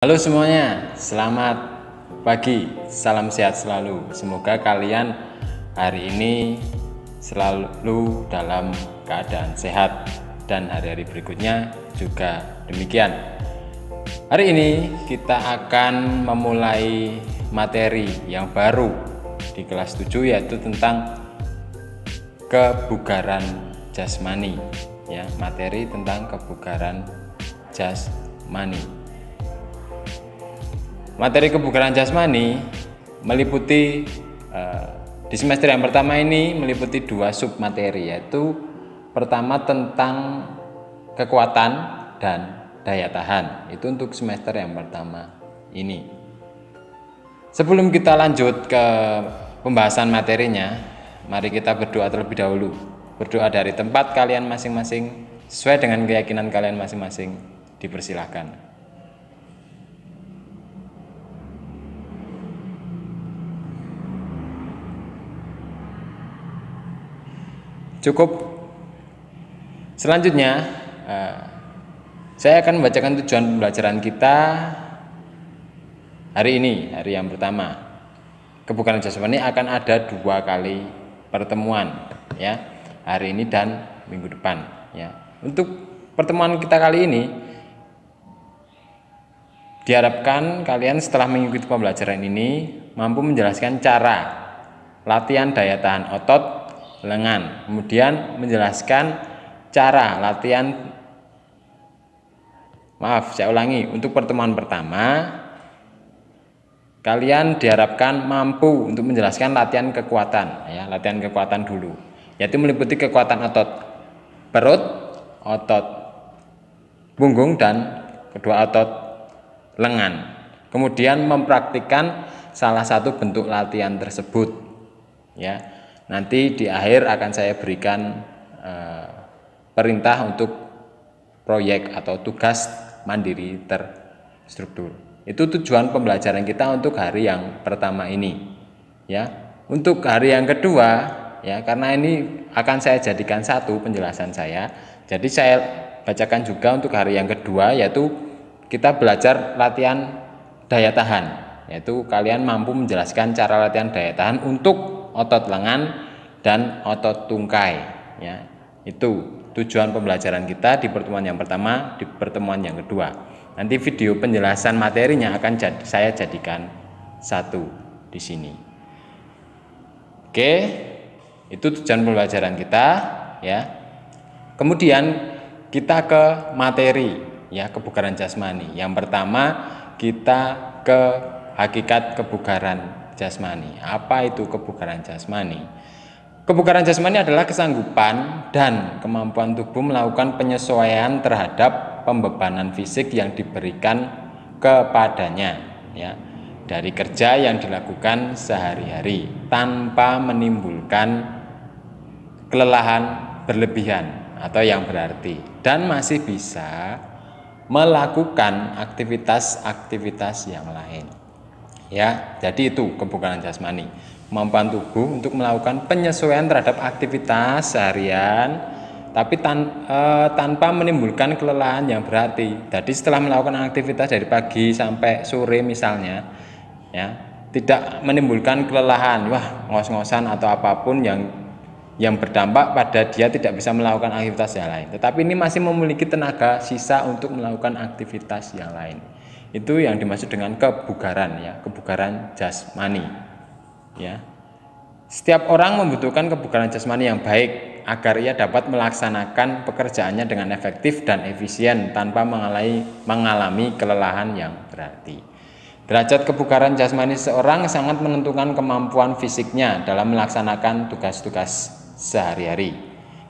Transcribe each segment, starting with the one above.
Halo semuanya, selamat pagi, salam sehat selalu. Semoga kalian hari ini selalu dalam keadaan sehat dan hari-hari berikutnya juga demikian. Hari ini kita akan memulai materi yang baru di kelas 7, yaitu tentang kebugaran jasmani, ya, materi tentang kebugaran jasmani. Materi kebugaran jasmani meliputi di semester yang pertama ini meliputi 2 sub materi, yaitu pertama tentang kekuatan dan daya tahan. Itu untuk semester yang pertama ini. Sebelum kita lanjut ke pembahasan materinya, mari kita berdoa terlebih dahulu. Berdoa dari tempat kalian masing-masing sesuai dengan keyakinan kalian masing-masing. Dipersilahkan. Cukup. Selanjutnya saya akan membacakan tujuan pembelajaran kita hari ini, hari yang pertama. Kebugaran jasmani akan ada 2 kali pertemuan, ya, hari ini dan minggu depan, ya. Untuk pertemuan kita kali ini diharapkan kalian setelah mengikuti pembelajaran ini mampu menjelaskan cara latihan daya tahan otot lengan, kemudian menjelaskan cara latihan, saya ulangi, untuk pertemuan pertama kalian diharapkan mampu untuk menjelaskan latihan kekuatan, ya, latihan kekuatan dulu, yaitu meliputi kekuatan otot perut, otot punggung, dan kedua otot lengan. Kemudian mempraktikkan salah satu bentuk latihan tersebut, ya. Nanti di akhir akan saya berikan perintah untuk proyek atau tugas mandiri terstruktur. Itu tujuan pembelajaran kita untuk hari yang pertama ini, ya. Untuk hari yang kedua, ya, karena ini akan saya jadikan satu penjelasan saya, jadi saya bacakan juga untuk hari yang kedua, yaitu kita belajar latihan daya tahan, yaitu kalian mampu menjelaskan cara latihan daya tahan untuk otot lengan dan otot tungkai, ya. Itu tujuan pembelajaran kita di pertemuan yang pertama, di pertemuan yang kedua. Nanti video penjelasan materinya akan saya jadikan satu di sini. Oke, itu tujuan pembelajaran kita, ya. Kemudian kita ke materi, ya, kebugaran jasmani. Yang pertama kita ke hakikat kebugaran jasmani. Apa itu kebugaran jasmani? Kebugaran jasmani adalah kesanggupan dan kemampuan tubuh melakukan penyesuaian terhadap pembebanan fisik yang diberikan kepadanya, ya, dari kerja yang dilakukan sehari-hari tanpa menimbulkan kelelahan berlebihan atau yang berarti, dan masih bisa melakukan aktivitas-aktivitas yang lain. Ya, jadi itu kebugaran jasmani, kemampuan tubuh untuk melakukan penyesuaian terhadap aktivitas seharian, tapi tanpa menimbulkan kelelahan yang berarti. Jadi setelah melakukan aktivitas dari pagi sampai sore misalnya, ya, tidak menimbulkan kelelahan, ngos-ngosan atau apapun yang berdampak pada dia tidak bisa melakukan aktivitas yang lain. Tetapi ini masih memiliki tenaga sisa untuk melakukan aktivitas yang lain. Itu yang dimaksud dengan kebugaran, ya, kebugaran jasmani, ya. Setiap orang membutuhkan kebugaran jasmani yang baik agar ia dapat melaksanakan pekerjaannya dengan efektif dan efisien tanpa mengalami kelelahan yang berarti. Derajat kebugaran jasmani seorang sangat menentukan kemampuan fisiknya dalam melaksanakan tugas-tugas sehari-hari.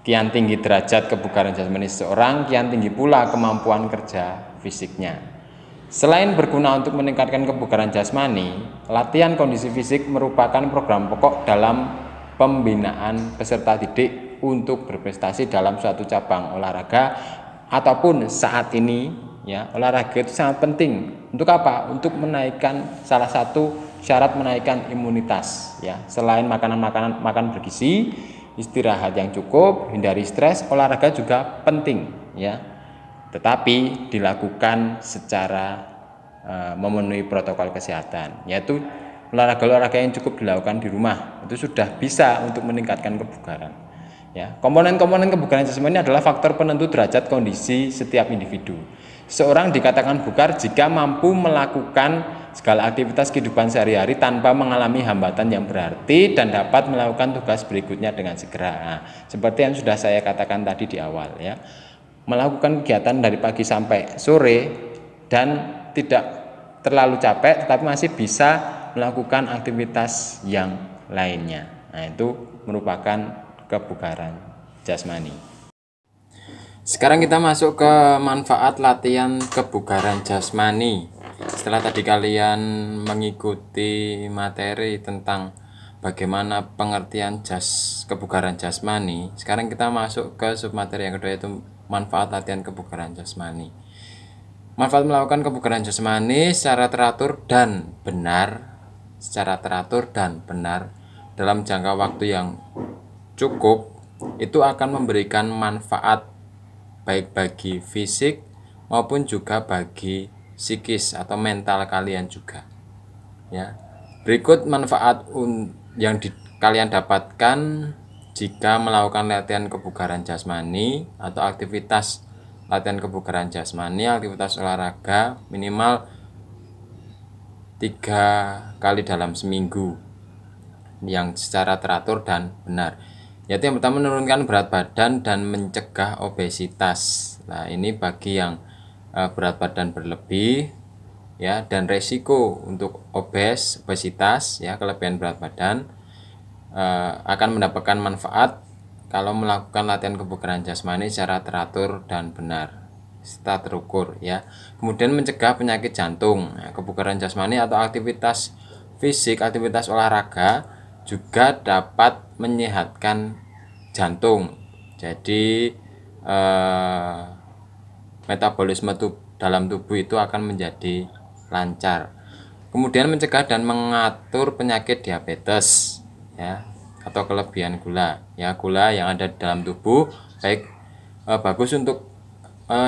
Kian tinggi derajat kebugaran jasmani seorang, kian tinggi pula kemampuan kerja fisiknya. Selain berguna untuk meningkatkan kebugaran jasmani, latihan kondisi fisik merupakan program pokok dalam pembinaan peserta didik untuk berprestasi dalam suatu cabang olahraga ataupun saat ini, ya, olahraga itu sangat penting. Untuk apa? Untuk menaikkan, salah satu syarat menaikkan imunitas, ya. Selain makan bergizi, istirahat yang cukup, hindari stres, olahraga juga penting, ya. Tetapi dilakukan secara memenuhi protokol kesehatan, yaitu olahraga-olahraga yang cukup dilakukan di rumah itu sudah bisa untuk meningkatkan kebugaran. Ya, komponen-komponen kebugaran jasmani adalah faktor penentu derajat kondisi setiap individu. Seorang dikatakan bugar jika mampu melakukan segala aktivitas kehidupan sehari-hari tanpa mengalami hambatan yang berarti dan dapat melakukan tugas berikutnya dengan segera. Nah, seperti yang sudah saya katakan tadi di awal, ya, melakukan kegiatan dari pagi sampai sore dan tidak terlalu capek, tetapi masih bisa melakukan aktivitas yang lainnya. Nah, itu merupakan kebugaran jasmani. Sekarang kita masuk ke manfaat latihan kebugaran jasmani. Setelah tadi kalian mengikuti materi tentang bagaimana pengertian kebugaran jasmani, sekarang kita masuk ke submateri yang kedua, yaitu manfaat latihan kebugaran jasmani. Manfaat melakukan kebugaran jasmani secara teratur dan benar dalam jangka waktu yang cukup itu akan memberikan manfaat baik bagi fisik maupun juga bagi psikis atau mental kalian juga. Ya. Berikut manfaat yang kalian dapatkan jika melakukan latihan kebugaran jasmani atau aktivitas latihan kebugaran jasmani, aktivitas olahraga minimal 3 kali dalam seminggu yang secara teratur dan benar. Yaitu yang pertama, menurunkan berat badan dan mencegah obesitas. Nah, ini bagi yang berat badan berlebih, ya, dan resiko untuk obesitas, ya, kelebihan berat badan, akan mendapatkan manfaat kalau melakukan latihan kebugaran jasmani secara teratur dan benar serta terukur, ya. Kemudian mencegah penyakit jantung. Nah, kebugaran jasmani atau aktivitas fisik, aktivitas olahraga juga dapat menyehatkan jantung. Jadi metabolisme dalam tubuh itu akan menjadi lancar. Kemudian mencegah dan mengatur penyakit diabetes, ya, atau kelebihan gula. Ya, gula yang ada di dalam tubuh baik bagus untuk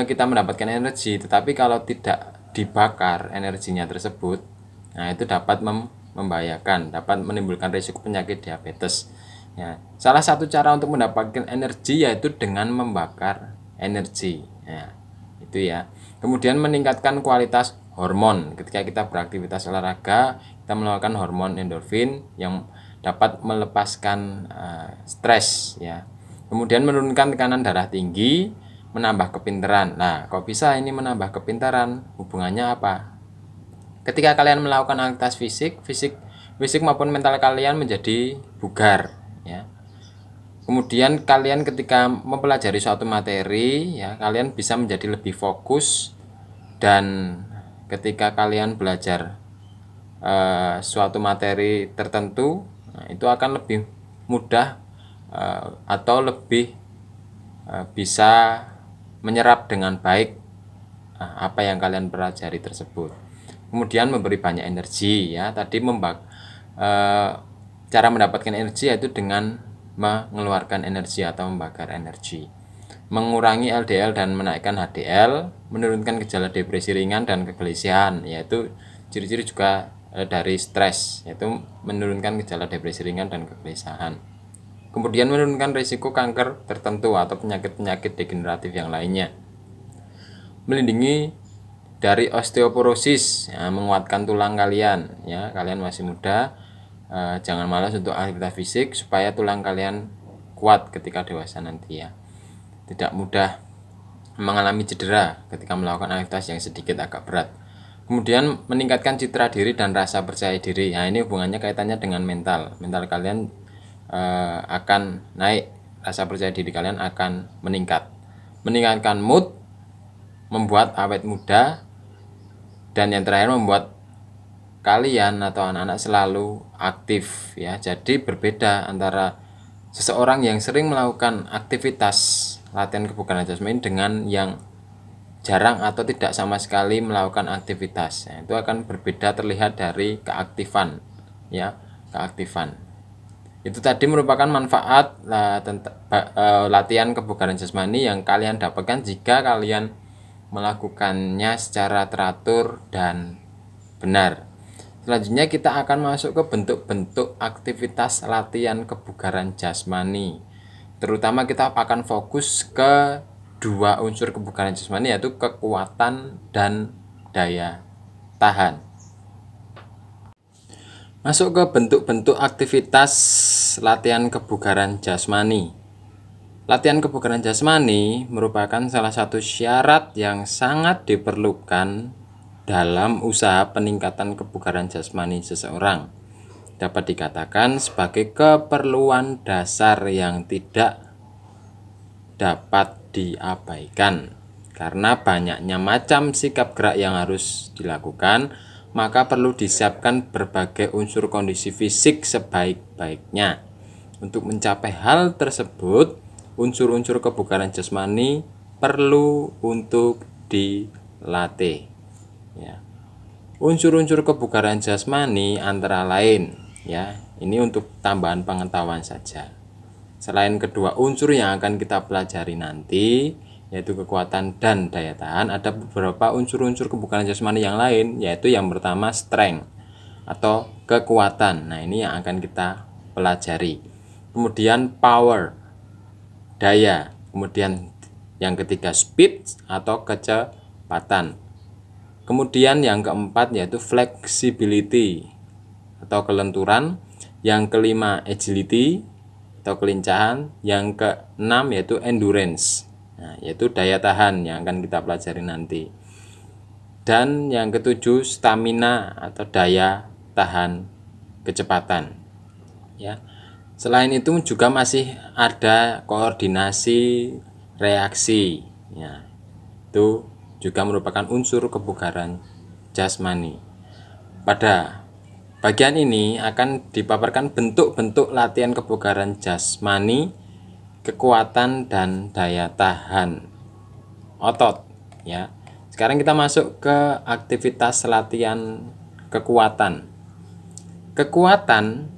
kita mendapatkan energi, tetapi kalau tidak dibakar energinya tersebut, nah itu dapat membahayakan, dapat menimbulkan risiko penyakit diabetes. Ya, salah satu cara untuk mendapatkan energi yaitu dengan membakar energi. Ya, itu ya. Kemudian meningkatkan kualitas hormon. Ketika kita beraktivitas olahraga, kita melakukan hormon endorfin yang dapat melepaskan stres, ya. Kemudian menurunkan tekanan darah tinggi, menambah kepintaran. Nah, kok bisa ini menambah kepintaran? Hubungannya apa? Ketika kalian melakukan aktivitas fisik maupun mental kalian menjadi bugar, ya. Kemudian kalian ketika mempelajari suatu materi, ya, kalian bisa menjadi lebih fokus, dan ketika kalian belajar suatu materi tertentu, nah, itu akan lebih mudah atau lebih bisa menyerap dengan baik apa yang kalian pelajari tersebut. Kemudian memberi banyak energi, ya. Tadi cara mendapatkan energi yaitu dengan mengeluarkan energi atau membakar energi. Mengurangi LDL dan menaikkan HDL, menurunkan gejala depresi ringan dan kegelisahan, yaitu ciri-ciri juga dari stres, yaitu menurunkan gejala depresi ringan dan kegelisahan. Kemudian menurunkan risiko kanker tertentu atau penyakit-penyakit degeneratif yang lainnya. Melindungi dari osteoporosis, ya, menguatkan tulang kalian, ya. Kalian masih muda, jangan malas untuk aktivitas fisik supaya tulang kalian kuat ketika dewasa nanti, ya. Tidak mudah mengalami cedera ketika melakukan aktivitas yang sedikit agak berat. Kemudian meningkatkan citra diri dan rasa percaya diri. Nah, ini hubungannya kaitannya dengan mental. Mental kalian akan naik, rasa percaya diri kalian akan meningkat. Meningkatkan mood, membuat awet muda, dan yang terakhir membuat kalian atau anak-anak selalu aktif, ya. Jadi berbeda antara seseorang yang sering melakukan aktivitas latihan kebugaran jasmani dengan yang jarang atau tidak sama sekali melakukan aktivitas. Nah, itu akan berbeda terlihat dari keaktifan, ya, keaktifan. Itu tadi merupakan manfaat latihan kebugaran jasmani yang kalian dapatkan jika kalian melakukannya secara teratur dan benar. Selanjutnya kita akan masuk ke bentuk-bentuk aktivitas latihan kebugaran jasmani. Terutama kita akan fokus ke dua unsur kebugaran jasmani, yaitu kekuatan dan daya tahan. Masuk ke bentuk-bentuk aktivitas latihan kebugaran jasmani. Latihan kebugaran jasmani merupakan salah satu syarat yang sangat diperlukan dalam usaha peningkatan kebugaran jasmani seseorang. Dapat dikatakan sebagai keperluan dasar yang tidak dapat diabaikan. Karena banyaknya macam sikap gerak yang harus dilakukan, maka perlu disiapkan berbagai unsur kondisi fisik sebaik-baiknya. Untuk mencapai hal tersebut, unsur-unsur kebugaran jasmani perlu untuk dilatih. Ya. Unsur-unsur kebugaran jasmani antara lain, ya, ini untuk tambahan pengetahuan saja. Selain kedua unsur yang akan kita pelajari nanti, yaitu kekuatan dan daya tahan, ada beberapa unsur-unsur kebugaran jasmani yang lain, yaitu yang pertama strength atau kekuatan. Nah, ini yang akan kita pelajari. Kemudian power, daya. Kemudian yang ketiga speed atau kecepatan. Kemudian yang keempat yaitu flexibility atau kelenturan. Yang kelima agility atau kelincahan. Yang keenam yaitu endurance, nah, yaitu daya tahan yang akan kita pelajari nanti. Dan yang ketujuh stamina atau daya tahan kecepatan. Ya. Selain itu juga masih ada koordinasi reaksi, ya, itu juga merupakan unsur kebugaran jasmani. Pada bagian ini akan dipaparkan bentuk-bentuk latihan kebugaran jasmani, kekuatan dan daya tahan otot. Ya, sekarang kita masuk ke aktivitas latihan kekuatan. Kekuatan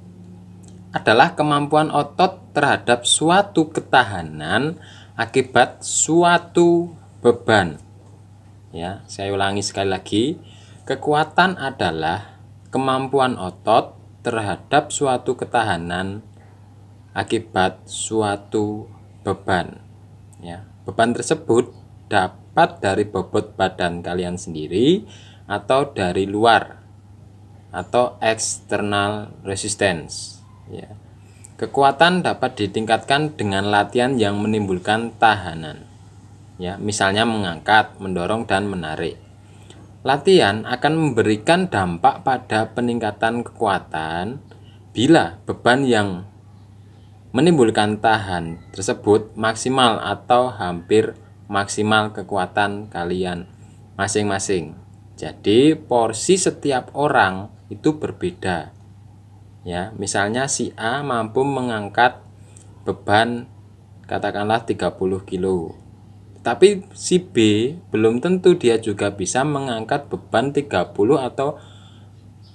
adalah kemampuan otot terhadap suatu ketahanan akibat suatu beban. Ya, saya ulangi sekali lagi. Kekuatan adalah kemampuan otot terhadap suatu ketahanan akibat suatu beban. Ya, beban tersebut dapat dari bobot badan kalian sendiri atau dari luar atau external resistance. Ya. Kekuatan dapat ditingkatkan dengan latihan yang menimbulkan tahanan. Ya, misalnya mengangkat, mendorong dan menarik. Latihan akan memberikan dampak pada peningkatan kekuatan bila beban yang menimbulkan tahan tersebut maksimal atau hampir maksimal kekuatan kalian masing-masing. Jadi porsi setiap orang itu berbeda. Ya, misalnya si A mampu mengangkat beban katakanlah 30 kilo. Tapi si B belum tentu dia juga bisa mengangkat beban 30 atau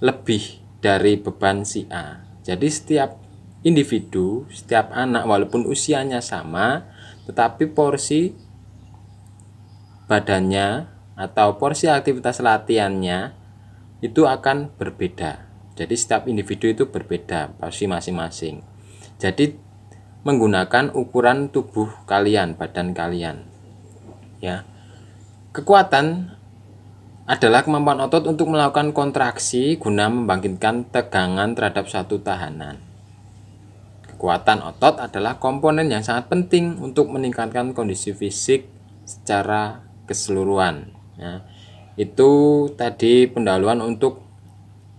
lebih dari beban si A. Jadi setiap individu, setiap anak walaupun usianya sama, tetapi porsi badannya atau porsi aktivitas latihannya itu akan berbeda. Jadi setiap individu itu berbeda porsi masing-masing. Jadi menggunakan ukuran tubuh kalian, badan kalian. Ya. Kekuatan adalah kemampuan otot untuk melakukan kontraksi guna membangkitkan tegangan terhadap suatu tahanan. Kekuatan otot adalah komponen yang sangat penting untuk meningkatkan kondisi fisik secara keseluruhan. Ya. Itu tadi pendahuluan untuk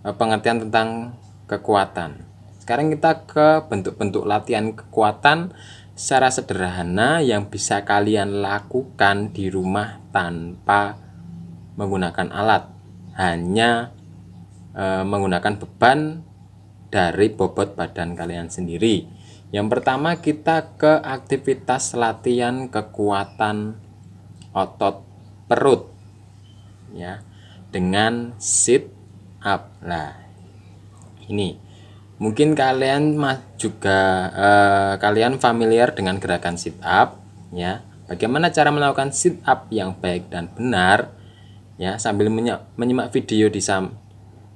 pengertian tentang kekuatan. Sekarang kita ke bentuk-bentuk latihan kekuatan secara sederhana yang bisa kalian lakukan di rumah tanpa menggunakan alat, hanya menggunakan beban dari bobot badan kalian sendiri. Yang pertama kita ke aktivitas latihan kekuatan otot perut, ya, dengan sit up. Nah, ini mungkin kalian juga kalian familiar dengan gerakan sit up, ya. Bagaimana cara melakukan sit up yang baik dan benar, ya, sambil menyimak video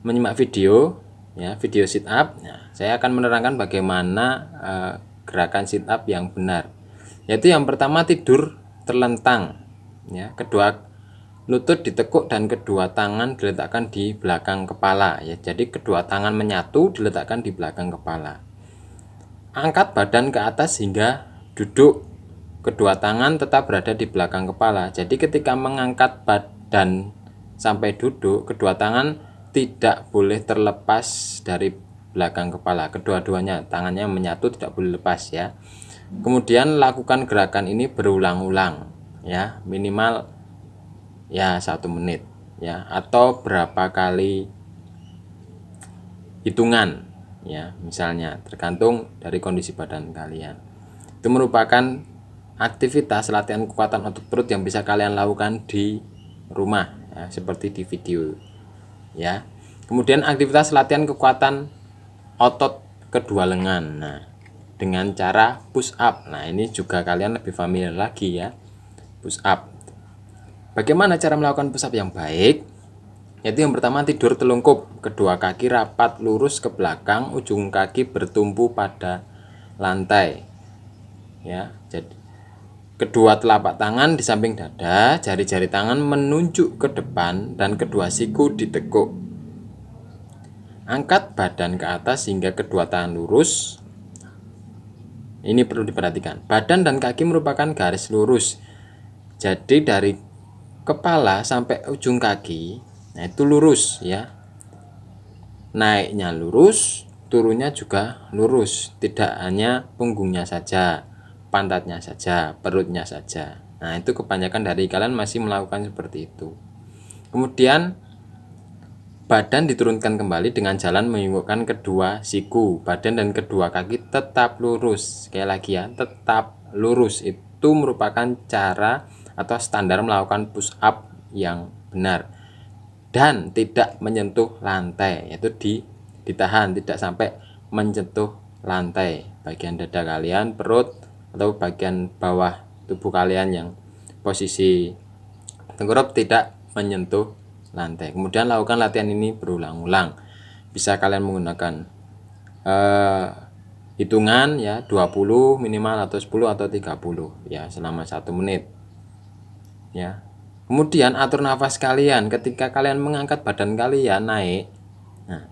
menyimak video ya, video sit up. Nah, saya akan menerangkan bagaimana gerakan sit up yang benar. Yaitu yang pertama, tidur terlentang ya, kedua lutut ditekuk dan kedua tangan diletakkan di belakang kepala ya. Jadi kedua tangan menyatu diletakkan di belakang kepala. Angkat badan ke atas hingga duduk. Kedua tangan tetap berada di belakang kepala. Jadi ketika mengangkat badan sampai duduk, kedua tangan tidak boleh terlepas dari belakang kepala. Kedua-duanya tangannya menyatu, tidak boleh lepas ya. Kemudian lakukan gerakan ini berulang-ulang ya, minimal ya 1 menit ya, atau berapa kali hitungan ya, misalnya tergantung dari kondisi badan kalian. Itu merupakan aktivitas latihan kekuatan otot perut yang bisa kalian lakukan di rumah ya, seperti di video ya. Kemudian aktivitas latihan kekuatan otot kedua lengan, nah dengan cara push up. Nah ini juga kalian lebih familiar lagi ya, push up. Bagaimana cara melakukan push up yang baik? Yaitu yang pertama, tidur telungkup, kedua kaki rapat lurus ke belakang, ujung kaki bertumpu pada lantai ya. Jadi kedua telapak tangan di samping dada, jari-jari tangan menunjuk ke depan dan kedua siku ditekuk. Angkat badan ke atas hingga kedua tangan lurus. Ini perlu diperhatikan. Badan dan kaki merupakan garis lurus. Jadi dari kepala sampai ujung kaki, nah itu lurus ya. Naiknya lurus, turunnya juga lurus. Tidak hanya punggungnya saja, pantatnya saja, perutnya saja. Nah itu kebanyakan dari kalian masih melakukan seperti itu. Kemudian badan diturunkan kembali dengan jalan mengunggulkan kedua siku. Badan dan kedua kaki tetap lurus. Sekali lagi ya, tetap lurus. Itu merupakan cara atau standar melakukan push up yang benar. Dan tidak menyentuh lantai, yaitu ditahan, tidak sampai menyentuh lantai. Bagian dada kalian, perut, atau bagian bawah tubuh kalian yang posisi tengkurap tidak menyentuh lantai. Kemudian lakukan latihan ini berulang-ulang. Bisa kalian menggunakan hitungan ya, 20 minimal, atau 10 atau 30 ya, selama 1 menit ya. Kemudian atur nafas kalian ketika kalian mengangkat badan kalian naik. Nah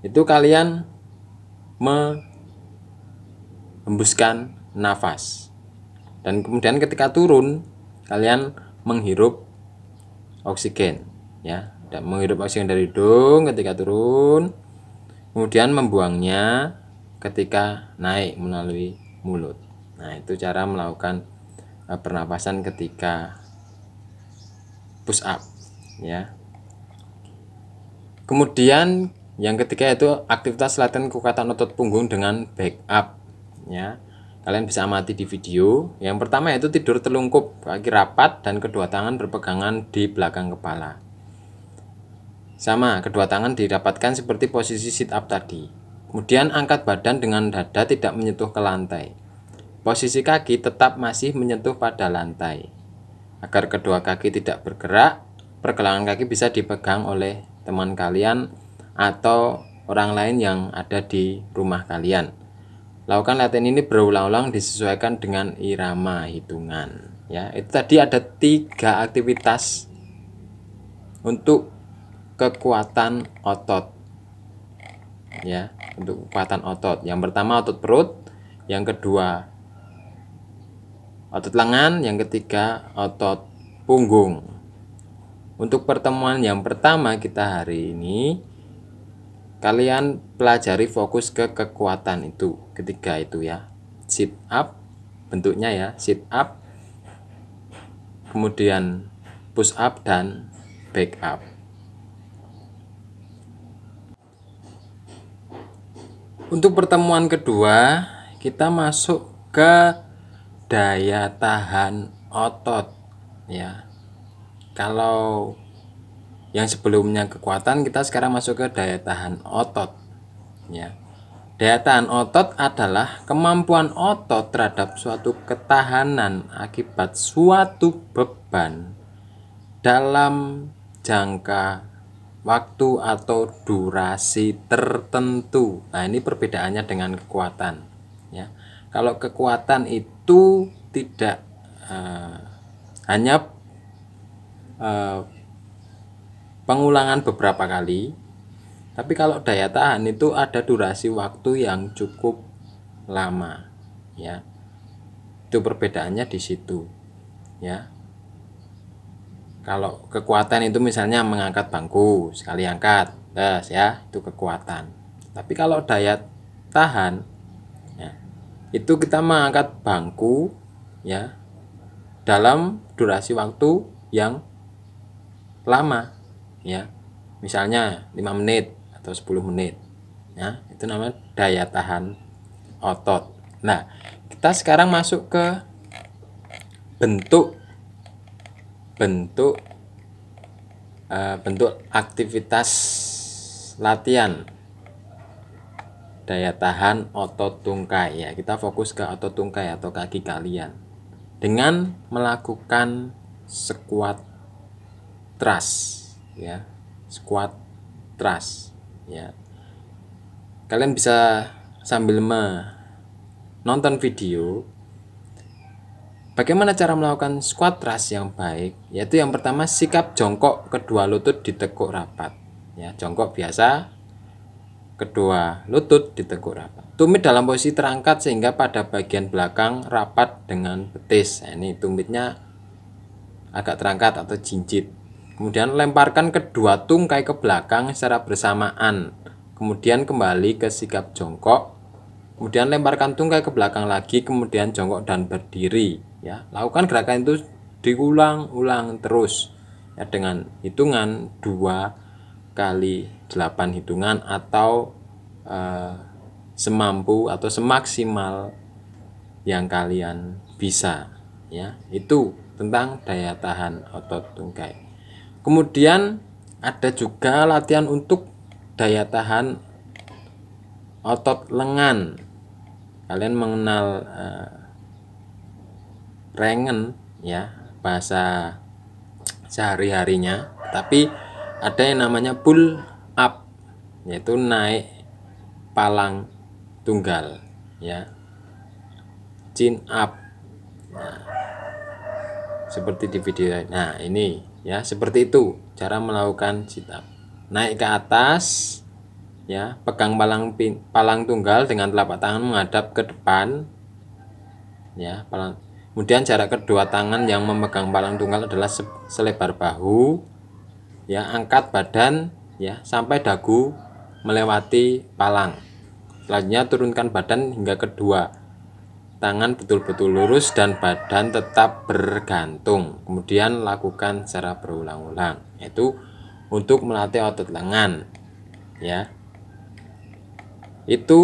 itu kalian menghembuskan nafas, dan kemudian ketika turun kalian menghirup oksigen ya, dan menghirup oksigen dari hidung ketika turun, kemudian membuangnya ketika naik melalui mulut. Nah itu cara melakukan pernapasan ketika push up ya. Kemudian yang ketiga itu aktivitas latihan kekuatan otot punggung dengan back up ya. Kalian bisa amati di video. Yang pertama yaitu tidur telungkup, kaki rapat dan kedua tangan berpegangan di belakang kepala. Sama, kedua tangan didapatkan seperti posisi sit up tadi. Kemudian angkat badan dengan dada tidak menyentuh ke lantai. Posisi kaki tetap masih menyentuh pada lantai. Agar kedua kaki tidak bergerak, pergelangan kaki bisa dipegang oleh teman kalian atau orang lain yang ada di rumah kalian. Lakukan latihan ini berulang-ulang disesuaikan dengan irama hitungan ya. Itu tadi ada 3 aktivitas untuk kekuatan otot ya, untuk kekuatan otot. Yang pertama otot perut, yang kedua otot lengan, yang ketiga otot punggung. Untuk pertemuan yang pertama kita hari ini, kalian pelajari fokus ke kekuatan itu, ketiga itu ya. Sit up bentuknya ya, sit up, kemudian push up dan back up. Untuk pertemuan kedua, kita masuk ke daya tahan otot ya. Kalau yang sebelumnya kekuatan, kita sekarang masuk ke daya tahan otot ya. Daya tahan otot adalah kemampuan otot terhadap suatu ketahanan akibat suatu beban dalam jangka waktu atau durasi tertentu. Nah, ini perbedaannya dengan kekuatan, ya. Kalau kekuatan itu tidak hanya pengulangan beberapa kali, tapi kalau daya tahan itu ada durasi waktu yang cukup lama, ya. Itu perbedaannya di situ, ya. Kalau kekuatan itu misalnya mengangkat bangku, sekali angkat, ya, itu kekuatan. Tapi kalau daya tahan, ya, itu kita mengangkat bangku, ya, dalam durasi waktu yang lama, ya. Misalnya 5 menit atau 10 menit. Ya, itu namanya daya tahan otot. Nah, kita sekarang masuk ke bentuk aktivitas latihan daya tahan otot tungkai, ya. Kita fokus ke otot tungkai atau kaki kalian dengan melakukan squat thrust, ya. Squat thrust, ya. Kalian bisa sambil menonton video bagaimana cara melakukan squat thrust yang baik, yaitu yang pertama sikap jongkok kedua lutut ditekuk rapat, ya. Jongkok biasa, kedua lutut ditekuk rapat. Tumit dalam posisi terangkat sehingga pada bagian belakang rapat dengan betis. Nah, ini tumitnya agak terangkat atau jinjit. Kemudian lemparkan kedua tungkai ke belakang secara bersamaan. Kemudian kembali ke sikap jongkok. Kemudian lemparkan tungkai ke belakang lagi, kemudian jongkok dan berdiri, ya. Lakukan gerakan itu diulang-ulang terus, ya, dengan hitungan 2 kali 8 hitungan atau semampu atau semaksimal yang kalian bisa, ya. Itu tentang daya tahan otot tungkai. Kemudian ada juga latihan untuk daya tahan otot lengan. Kalian mengenal rengen, ya, bahasa sehari-harinya. Tapi ada yang namanya pull up, yaitu naik palang tunggal, ya. Chin up. Nah, seperti di video. Nah, ini, ya, seperti itu cara melakukan sit up. Naik ke atas, ya, pegang palang tunggal dengan telapak tangan menghadap ke depan, ya. Kemudian jarak kedua tangan yang memegang palang tunggal adalah selebar bahu, ya. Angkat badan, ya, sampai dagu melewati palang. Selanjutnya turunkan badan hingga kedua tangan betul-betul lurus dan badan tetap bergantung. Kemudian lakukan secara berulang-ulang, yaitu untuk melatih otot lengan, ya. Itu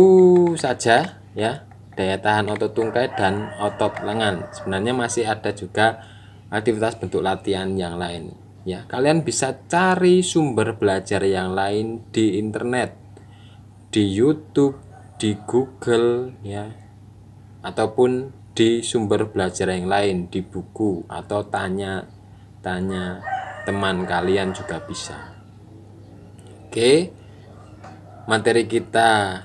saja, ya, daya tahan otot tungkai dan otot lengan. Sebenarnya masih ada juga aktivitas bentuk latihan yang lain, ya. Kalian bisa cari sumber belajar yang lain di internet, di YouTube, di Google, ya, ataupun di sumber belajar yang lain, di buku, atau tanya teman kalian juga bisa. Oke, materi kita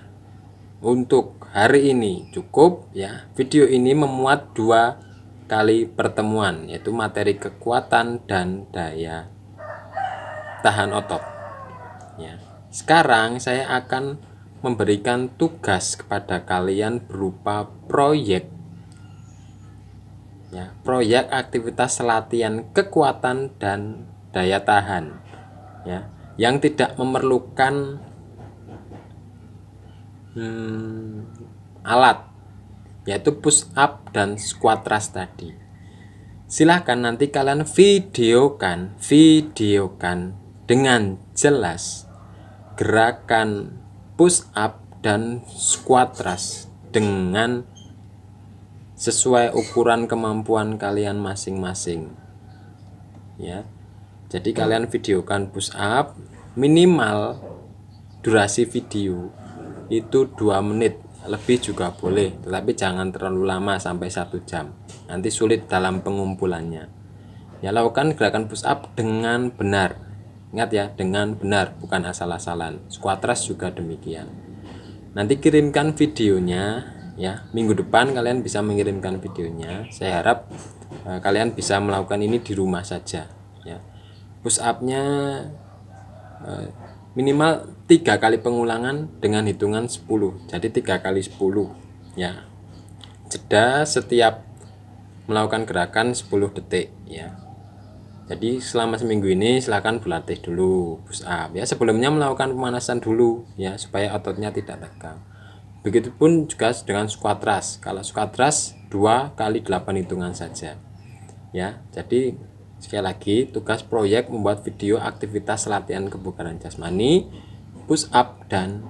untuk hari ini cukup, ya. Video ini memuat 2 kali pertemuan, yaitu materi kekuatan dan daya tahan otot, ya. Sekarang saya akan memberikan tugas kepada kalian berupa proyek, ya, proyek aktivitas latihan kekuatan dan daya tahan, ya, yang tidak memerlukan alat, yaitu push up dan squat thrust tadi. Silahkan nanti kalian videokan dengan jelas gerakan push up dan squat thrust dengan sesuai ukuran kemampuan kalian masing-masing, ya. Jadi kalian videokan push up, minimal durasi video itu 2 menit, lebih juga boleh, tetapi jangan terlalu lama sampai 1 jam, nanti sulit dalam pengumpulannya, ya. Lakukan gerakan push up dengan benar, Ingat ya, dengan benar, bukan asal-asalan. Squat thrust juga demikian. Nanti kirimkan videonya ya. Minggu depan kalian bisa mengirimkan videonya. Saya harap kalian bisa melakukan ini di rumah saja ya. Push up-nya minimal 3 kali pengulangan dengan hitungan 10. Jadi 3 kali 10 ya. Jeda setiap melakukan gerakan 10 detik ya. Jadi selama seminggu ini silahkan berlatih dulu push up ya. Sebelumnya melakukan pemanasan dulu ya, supaya ototnya tidak tegang. Begitupun juga dengan squat thrust. Kalau squat thrust 2 kali 8 hitungan saja ya. Jadi sekali lagi, tugas proyek membuat video aktivitas latihan kebugaran jasmani, push up dan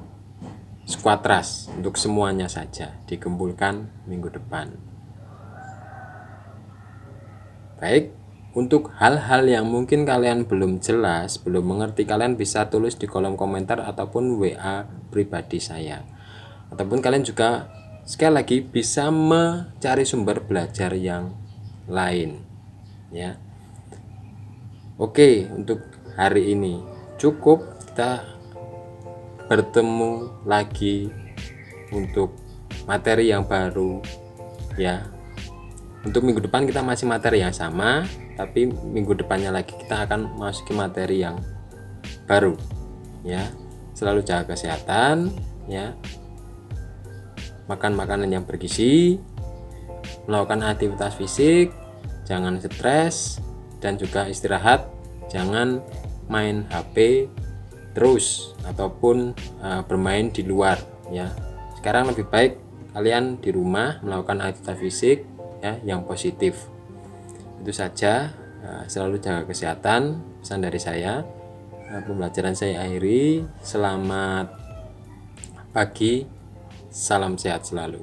squat thrust untuk semuanya saja, dikumpulkan minggu depan. Baik, untuk hal-hal yang mungkin kalian belum jelas, belum mengerti, kalian bisa tulis di kolom komentar ataupun WA pribadi saya. Ataupun kalian juga sekali lagi bisa mencari sumber belajar yang lain ya. Oke, untuk hari ini cukup. Kita bertemu lagi untuk materi yang baru ya. Untuk minggu depan kita masih materi yang sama, tapi minggu depannya lagi kita akan masuki materi yang baru ya. Selalu jaga kesehatan ya. Makan makanan yang bergizi, melakukan aktivitas fisik, jangan stres, dan juga istirahat. Jangan main HP terus ataupun bermain di luar ya. Sekarang lebih baik kalian di rumah melakukan aktivitas fisik ya yang positif. Itu saja. Selalu jaga kesehatan, pesan dari saya. Pembelajaran saya akhiri. Selamat pagi, salam sehat selalu.